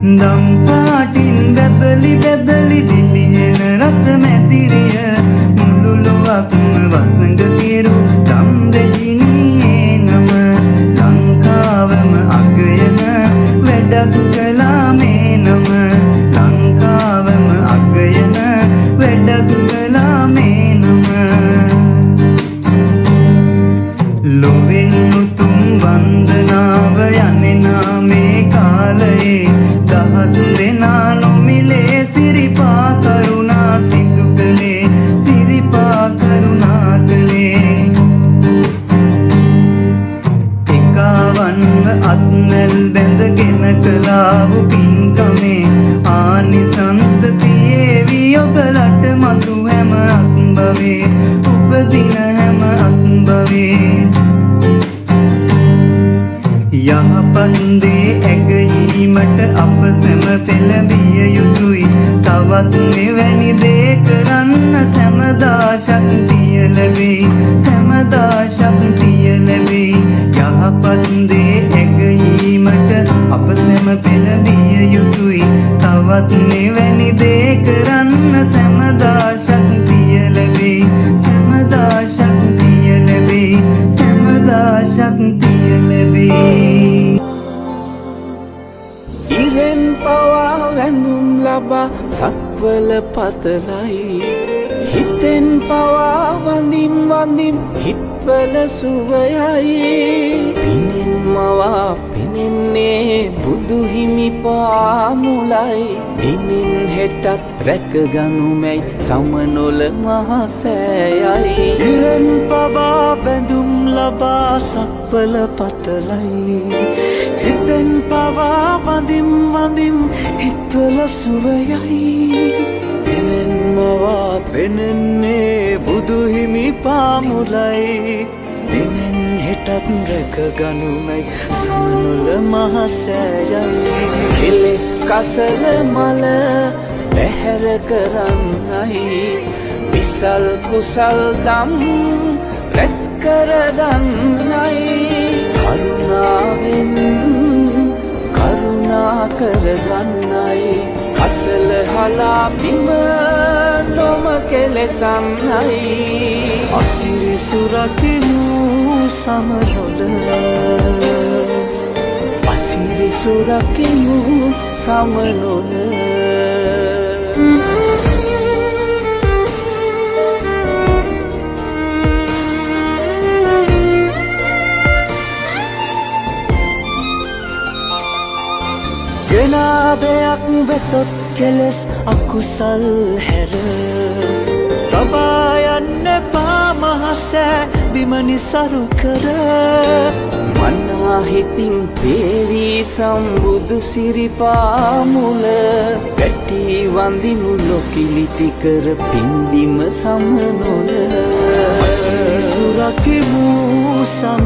දම් පාටින් බැබලි බැබලි දිලිහෙන රත මැදිරිය මුළු ලොවක්ම වසඟ කිරු දම් දෙජිනියේ නම ලංකාවම අගයන වැඩක් කළා මේ නම ලංකාවම අගයන වැඩක් කළා මේ නම ලොවෙන් උතුම් වන්දනාව යන්නේ නාමේ කාලයේ දහස් දෙනා නොමිලේ සිරිපා කරුණා සිදු කළේ සිරිපා කරුණා කළේ එකවන්ව අත්නැල් බැඳගෙන කලාවු පින්කමේ ආනිසංස තියේවි ඔබලට මතු හැම අත්බවේ උපදින හැම අත්බවේ යහපත් දේ ඇගයීමට අප සැම පෙළඹිය යුතුයි තවත් මෙවැනි දේ කරන්න සැමදා ශක්තිය ලැබෙයි සැමදා ශක්තිය ලැබෙයි යහපත් දේ ඇගයීමට අප සැම පෙළඹිය යුතුයි තවත් මෙවැනි දේ කරන්න සැමදා ශක්තිය ලැබෙයි සැමදා ශක්තිය ලැබෙයි සැමදා ශක්තිය ලැබෙයි ඉරෙන් පවා වැඳුම් ලබා සක්වල පතලයි හිතෙන් පවා වඳිම් වඳිම් හිත්වල සුවයයි පිනෙන් මවා පෙනෙන්නේ බුදුහිමි පාමුලයි දිනෙන් හෙටත් රැකගනුමැයි සමනොල මහසෑයයි ඉරෙන් පවා වැඳුම් ලබා සක්වල පතලයි හිතෙන් පවා වඳිම් වඳිම් හිත්වල සුවයයි පිනෙන් මවා පෙනෙන්නේ බුදුහිමි පාමුලයි දිනෙන් හෙටත් රැකගනුමැයි සමනොල මහසෑයයි කෙලෙස් කසල මල පැහැර කරන්නයි විසල් කුසල් දම් රැස් කරගන්නයි කරුණාවෙන් කරුණා කරගන්නයි කසල හලා බිම නොම කෙලෙසන්නයි අසිරි සුරකිමු සමනොල අසිරි සුරකිමු සමනොල ගෙනාදයක් වෙතොත් කෙලෙස් අකුසල් හැර තබා යන්න එපා මහසෑ බිමනි සරු කර මන්නා හිතින් පේවී සම්බුදු සිරිපා මුල වැටි වඳිනු ලොකිලිටි කර පින්බිම සමනොල සුරකිමු සම